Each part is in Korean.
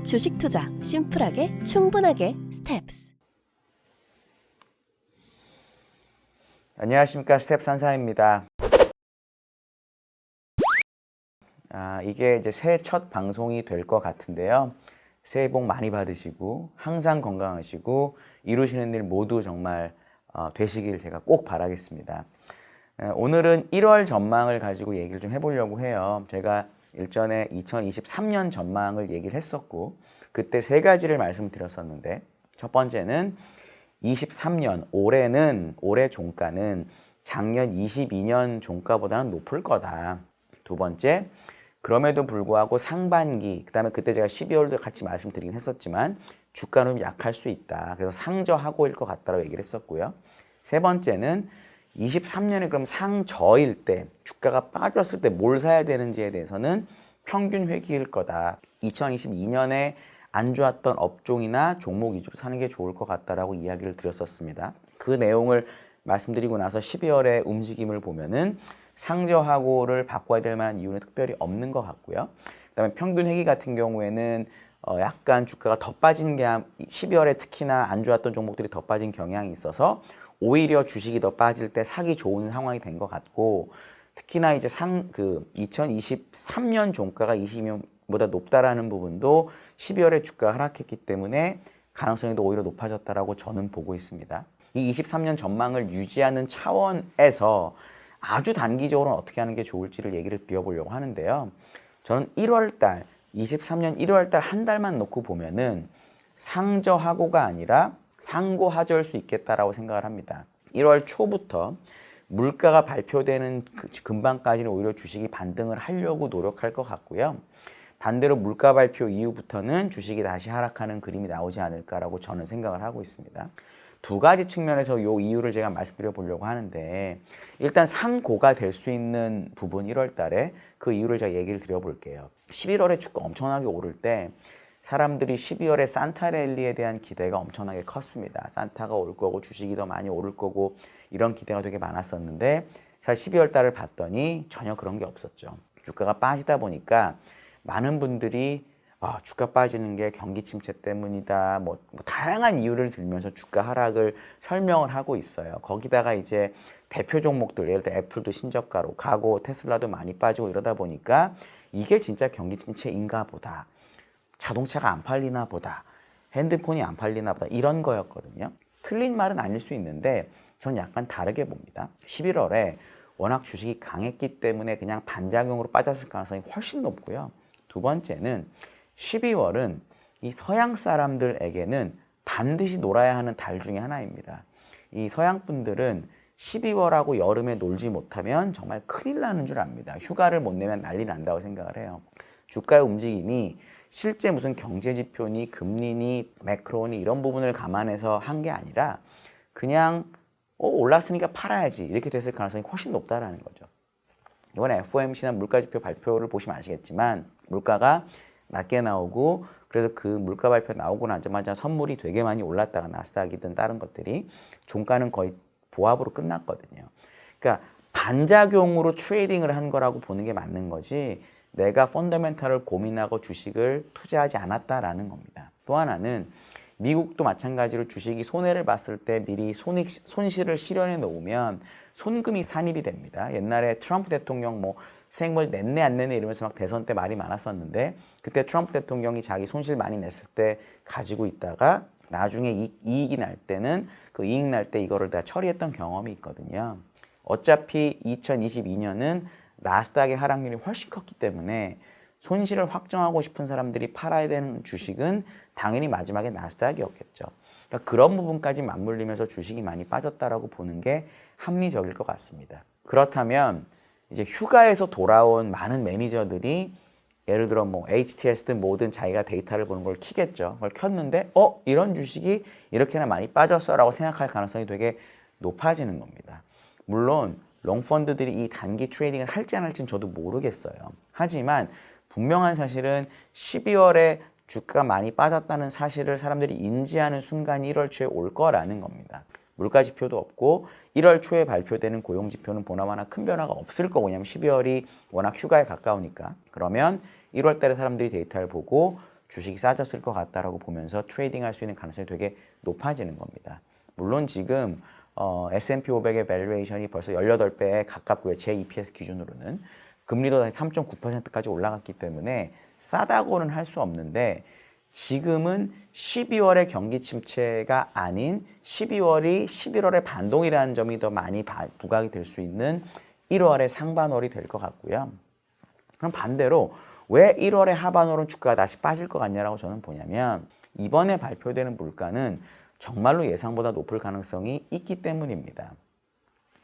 주식 투자 심플하게 충분하게 스텝스. 안녕하십니까, 스텝 산사입니다. 이게 이제 새해 첫 방송이 될 것 같은데요. 새해 복 많이 받으시고 항상 건강하시고 이루시는 일 모두 정말 되시길 제가 꼭 바라겠습니다. 오늘은 1월 전망을 가지고 얘기를 좀 해보려고 해요. 제가 일전에 2023년 전망을 얘기를 했었고 그때 세 가지를 말씀드렸었는데, 첫 번째는 23년 올해 종가는 작년 22년 종가보다는 높을 거다. 두 번째, 그럼에도 불구하고 상반기, 그다음에 그때 제가 12월도 같이 말씀드리긴 했었지만 주가는 약할 수 있다. 그래서 상저하고일 것 같다라고 얘기를 했었고요. 세 번째는 23년에 그럼 상저일 때, 주가가 빠졌을 때 뭘 사야 되는지에 대해서는 평균 회귀일 거다. 2022년에 안 좋았던 업종이나 종목 위주로 사는 게 좋을 것 같다라고 이야기를 드렸었습니다. 그 내용을 말씀드리고 나서 12월의 움직임을 보면은 상저하고를 바꿔야 될 만한 이유는 특별히 없는 것 같고요. 그다음에 평균 회귀 같은 경우에는 약간 주가가 더 빠진 게 12월에 특히나 안 좋았던 종목들이 더 빠진 경향이 있어서 오히려 주식이 더 빠질 때 사기 좋은 상황이 된 것 같고, 특히나 이제 2023년 종가가 22년보다 높다라는 부분도 12월에 주가가 하락했기 때문에 가능성이 더 오히려 높아졌다라고 저는 보고 있습니다. 이 23년 전망을 유지하는 차원에서 아주 단기적으로는 어떻게 하는 게 좋을지를 얘기를 드려보려고 하는데요. 저는 23년 1월달 한 달만 놓고 보면은 상저하고가 아니라 상고하저일 수 있겠다라고 생각을 합니다. 1월 초부터 물가가 발표되는 금방까지는 오히려 주식이 반등을 하려고 노력할 것 같고요. 반대로 물가 발표 이후부터는 주식이 다시 하락하는 그림이 나오지 않을까라고 저는 생각을 하고 있습니다. 두 가지 측면에서 이 이유를 제가 말씀드려 보려고 하는데, 일단 상고가 될 수 있는 부분 1월 달에 그 이유를 제가 얘기를 드려볼게요. 11월에 주가 엄청나게 오를 때 사람들이 12월에 산타 랠리에 대한 기대가 엄청나게 컸습니다. 산타가 올 거고 주식이 더 많이 오를 거고 이런 기대가 되게 많았었는데, 사실 12월 달을 봤더니 전혀 그런 게 없었죠. 주가가 빠지다 보니까 많은 분들이 주가 빠지는 게 경기 침체 때문이다, 뭐 다양한 이유를 들면서 주가 하락을 설명을 하고 있어요. 거기다가 이제 대표 종목들, 예를 들어 애플도 신저가로 가고 테슬라도 많이 빠지고 이러다 보니까 이게 진짜 경기 침체인가 보다, 자동차가 안 팔리나 보다, 핸드폰이 안 팔리나 보다, 이런 거였거든요. 틀린 말은 아닐 수 있는데 전 약간 다르게 봅니다. 11월에 워낙 주식이 강했기 때문에 그냥 반작용으로 빠졌을 가능성이 훨씬 높고요. 두 번째는 12월은 이 서양 사람들에게는 반드시 놀아야 하는 달 중에 하나입니다. 이 서양 분들은 12월하고 여름에 놀지 못하면 정말 큰일 나는 줄 압니다. 휴가를 못 내면 난리 난다고 생각을 해요. 주가의 움직임이 실제 무슨 경제 지표니 금리니 매크로니 이런 부분을 감안해서 한 게 아니라 그냥 올랐으니까 팔아야지 이렇게 됐을 가능성이 훨씬 높다라는 거죠. 이번에 FOMC나 물가 지표 발표를 보시면 아시겠지만 물가가 낮게 나오고, 그래서 그 물가 발표 나오고 나자마자 선물이 되게 많이 올랐다가 나스닥이든 다른 것들이 종가는 거의 보합으로 끝났거든요. 그러니까 반작용으로 트레이딩을 한 거라고 보는 게 맞는 거지, 내가 펀더멘탈을 고민하고 주식을 투자하지 않았다라는 겁니다. 또 하나는 미국도 마찬가지로 주식이 손해를 봤을 때 미리 손실을 실현해 놓으면 손금이 산입이 됩니다. 옛날에 트럼프 대통령 세액을 냈네 안 냈네 이러면서 막 대선 때 말이 많았었는데, 그때 트럼프 대통령이 자기 손실 많이 냈을 때 가지고 있다가 나중에 이익이 날 때는 그 이익 날 때 이거를 다 처리했던 경험이 있거든요. 어차피 2022년은 나스닥의 하락률이 훨씬 컸기 때문에 손실을 확정하고 싶은 사람들이 팔아야 되는 주식은 당연히 마지막에 나스닥이었겠죠. 그러니까 그런 부분까지 맞물리면서 주식이 많이 빠졌다라고 보는 게 합리적일 것 같습니다. 그렇다면 이제 휴가에서 돌아온 많은 매니저들이 예를 들어 HTS든 뭐든 자기가 데이터를 보는 걸 키겠죠. 그걸 켰는데 이런 주식이 이렇게나 많이 빠졌어라고 생각할 가능성이 되게 높아지는 겁니다. 물론 롱펀드들이 이 단기 트레이딩을 할지 안 할지는 저도 모르겠어요. 하지만 분명한 사실은 12월에 주가가 많이 빠졌다는 사실을 사람들이 인지하는 순간이 1월 초에 올 거라는 겁니다. 물가 지표도 없고 1월 초에 발표되는 고용 지표는 보나마나 큰 변화가 없을 거고, 왜냐하면 12월이 워낙 휴가에 가까우니까. 그러면 1월 달에 사람들이 데이터를 보고 주식이 싸졌을 것 같다라고 보면서 트레이딩할 수 있는 가능성이 되게 높아지는 겁니다. 물론 지금 S&P 500의 밸류에이션이 벌써 18배에 가깝고요. 제 EPS 기준으로는 금리도 다시 3.9%까지 올라갔기 때문에 싸다고는 할 수 없는데 지금은 12월의 경기 침체가 아닌 12월이 11월의 반동이라는 점이 더 많이 부각이 될 수 있는 1월의 상반월이 될 것 같고요. 그럼 반대로 왜 1월의 하반월은 주가가 다시 빠질 것 같냐라고 저는 보냐면 이번에 발표되는 물가는 정말로 예상보다 높을 가능성이 있기 때문입니다.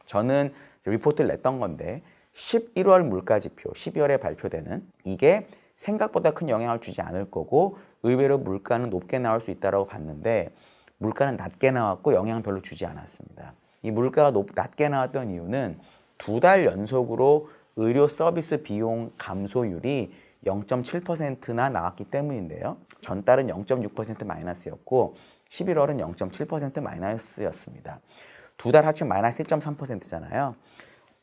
저는 리포트를 냈던 건데 11월 물가지표, 12월에 발표되는 이게 생각보다 큰 영향을 주지 않을 거고 의외로 물가는 높게 나올 수 있다고 봤는데 물가는 낮게 나왔고 영향 별로 주지 않았습니다. 이 물가가 낮게 나왔던 이유는 2달 연속으로 의료 서비스 비용 감소율이 0.7%나 나왔기 때문인데요. 전달은 0.6% 마이너스였고 11월은 0.7% 마이너스였습니다. 2달 합치면 마이너스 1.3%잖아요.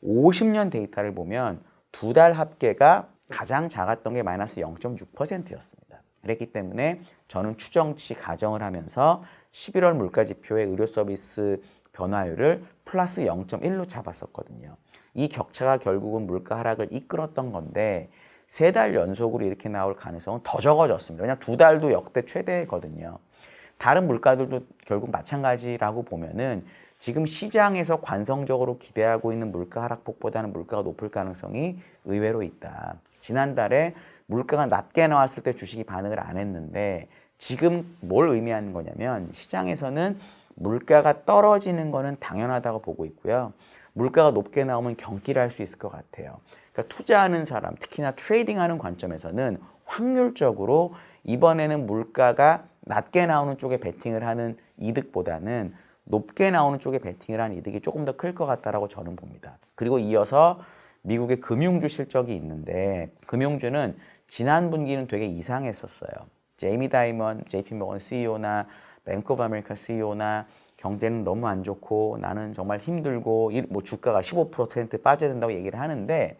50년 데이터를 보면 2달 합계가 가장 작았던 게 마이너스 0.6%였습니다. 그랬기 때문에 저는 추정치 가정을 하면서 11월 물가지표의 의료 서비스 변화율을 플러스 0.1로 잡았었거든요. 이 격차가 결국은 물가 하락을 이끌었던 건데 3달 연속으로 이렇게 나올 가능성은 더 적어졌습니다. 왜냐하면 2달도 역대 최대거든요. 다른 물가들도 결국 마찬가지라고 보면은 지금 시장에서 관성적으로 기대하고 있는 물가 하락폭보다는 물가가 높을 가능성이 의외로 있다. 지난달에 물가가 낮게 나왔을 때 주식이 반응을 안 했는데 지금 뭘 의미하는 거냐면 시장에서는 물가가 떨어지는 거는 당연하다고 보고 있고요. 물가가 높게 나오면 경기를 할 수 있을 것 같아요. 그러니까 투자하는 사람, 특히나 트레이딩하는 관점에서는 확률적으로 이번에는 물가가 낮게 나오는 쪽에 베팅을 하는 이득보다는 높게 나오는 쪽에 베팅을 하는 이득이 조금 더 클 것 같다라고 저는 봅니다. 그리고 이어서 미국의 금융주 실적이 있는데 금융주는 지난 분기는 되게 이상했었어요. 제이미 다이먼, JP모건 CEO나 뱅크 오브 아메리카 CEO나 경제는 너무 안 좋고 나는 정말 힘들고 뭐 주가가 15% 빠져야 된다고 얘기를 하는데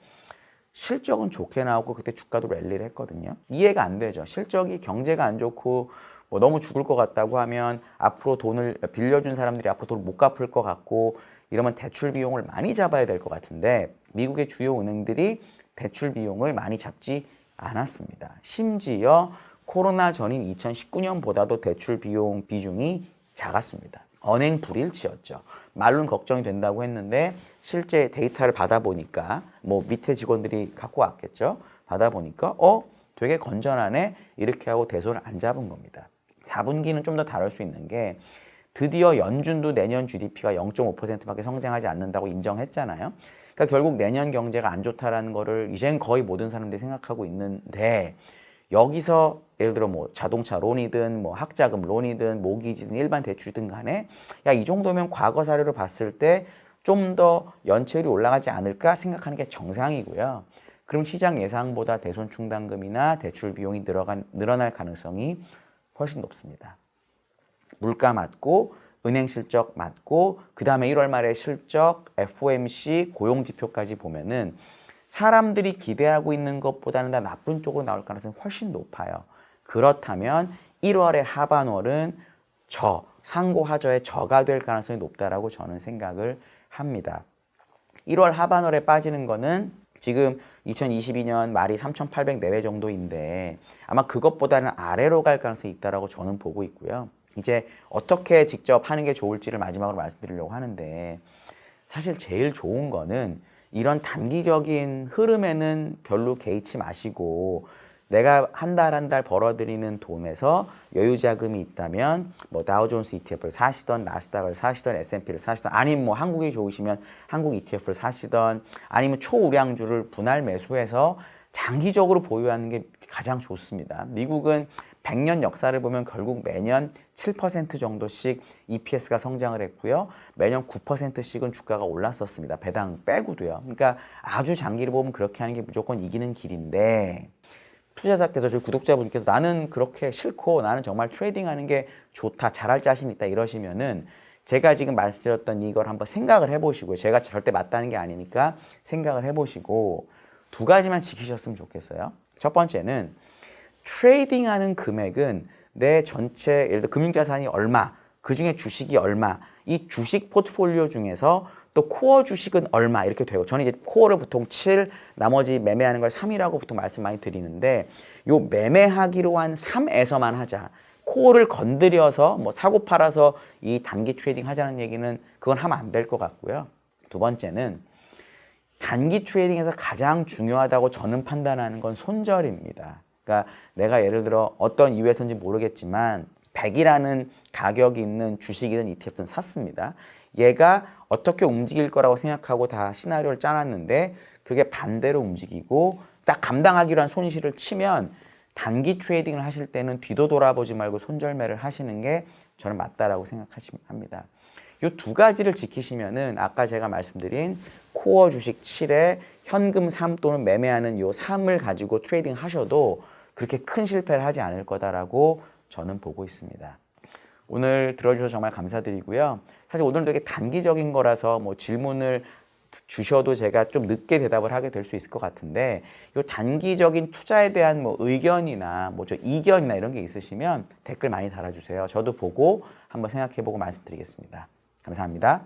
실적은 좋게 나오고 그때 주가도 랠리를 했거든요. 이해가 안 되죠. 실적이 경제가 안 좋고 뭐 너무 죽을 것 같다고 하면 앞으로 돈을 빌려준 사람들이 앞으로 돈을 못 갚을 것 같고 이러면 대출 비용을 많이 잡아야 될 것 같은데 미국의 주요 은행들이 대출 비용을 많이 잡지 않았습니다. 심지어 코로나 전인 2019년보다도 대출 비용 비중이 작았습니다. 언행 불일치였죠. 말로는 걱정이 된다고 했는데 실제 데이터를 받아보니까 뭐 밑에 직원들이 갖고 왔겠죠. 받아보니까 되게 건전하네 이렇게 하고 대손을 안 잡은 겁니다. 4분기는 좀 더 다를 수 있는 게 드디어 연준도 내년 GDP가 0.5%밖에 성장하지 않는다고 인정했잖아요. 그러니까 결국 내년 경제가 안 좋다라는 거를 이젠 거의 모든 사람들이 생각하고 있는데 여기서 예를 들어 뭐 자동차 론이든 뭐 학자금 론이든 모기지든 일반 대출이든 간에 야, 이 정도면 과거 사례로 봤을 때 좀 더 연체율이 올라가지 않을까 생각하는 게 정상이고요. 그럼 시장 예상보다 대손 충당금이나 대출 비용이 늘어날 가능성이 훨씬 높습니다. 물가 맞고 은행 실적 맞고 그 다음에 1월 말에 실적, FOMC, 고용지표까지 보면은 사람들이 기대하고 있는 것보다는 다 나쁜 쪽으로 나올 가능성이 훨씬 높아요. 그렇다면 1월의 하반월은 상고하저의 저가 될 가능성이 높다라고 저는 생각을 합니다. 1월 하반월에 빠지는 거는 지금 2022년 말이 3,800 내외 정도인데 아마 그것보다는 아래로 갈 가능성이 있다라고 저는 보고 있고요. 이제 어떻게 직접 하는 게 좋을지를 마지막으로 말씀드리려고 하는데 사실 제일 좋은 거는 이런 단기적인 흐름에는 별로 개의치 마시고 내가 한 달 벌어들이는 돈에서 여유 자금이 있다면 뭐 다우존스 ETF를 사시던 나스닥을 사시던 S&P를 사시던 아니면 뭐 한국이 좋으시면 한국 ETF를 사시던 아니면 초우량주를 분할 매수해서 장기적으로 보유하는 게 가장 좋습니다. 미국은 100년 역사를 보면 결국 매년 7% 정도씩 EPS가 성장을 했고요. 매년 9%씩은 주가가 올랐었습니다. 배당 빼고도요. 그러니까 아주 장기를 보면 그렇게 하는 게 무조건 이기는 길인데 투자자께서 저희 구독자분께서 나는 그렇게 싫고 나는 정말 트레이딩하는 게 좋다, 잘할 자신 있다 이러시면은 제가 지금 말씀드렸던 이걸 한번 생각을 해보시고요. 제가 절대 맞다는 게 아니니까 생각을 해보시고 두 가지만 지키셨으면 좋겠어요. 첫 번째는 트레이딩하는 금액은 내 전체 예를 들어 금융자산이 얼마, 그중에 주식이 얼마, 이 주식 포트폴리오 중에서 또 코어 주식은 얼마 이렇게 되고 저는 이제 코어를 보통 7, 나머지 매매하는 걸 3이라고 보통 말씀 많이 드리는데 요 매매하기로 한 3에서만 하자. 코어를 건드려서 뭐 사고 팔아서 이 단기 트레이딩 하자는 얘기는 그건 하면 안 될 것 같고요. 두 번째는 단기 트레이딩에서 가장 중요하다고 저는 판단하는 건 손절입니다. 그러니까 내가 예를 들어 어떤 이유에서인지 모르겠지만 100이라는 가격이 있는 주식이든 ETF든 샀습니다. 얘가 어떻게 움직일 거라고 생각하고 다 시나리오를 짜놨는데 그게 반대로 움직이고 딱 감당하기로 한 손실을 치면 단기 트레이딩을 하실 때는 뒤도 돌아보지 말고 손절매를 하시는 게 저는 맞다라고 생각합니다. 이 두 가지를 지키시면은 아까 제가 말씀드린 코어 주식 7에 현금 3 또는 매매하는 요 3을 가지고 트레이딩 하셔도 그렇게 큰 실패를 하지 않을 거다라고 저는 보고 있습니다. 오늘 들어주셔서 정말 감사드리고요. 사실 오늘은 되게 단기적인 거라서 뭐 질문을 주셔도 제가 좀 늦게 대답을 하게 될 수 있을 것 같은데 이 단기적인 투자에 대한 뭐 의견이나 뭐 저 이견이나 이런 게 있으시면 댓글 많이 달아주세요. 저도 보고 한번 생각해보고 말씀드리겠습니다. 감사합니다.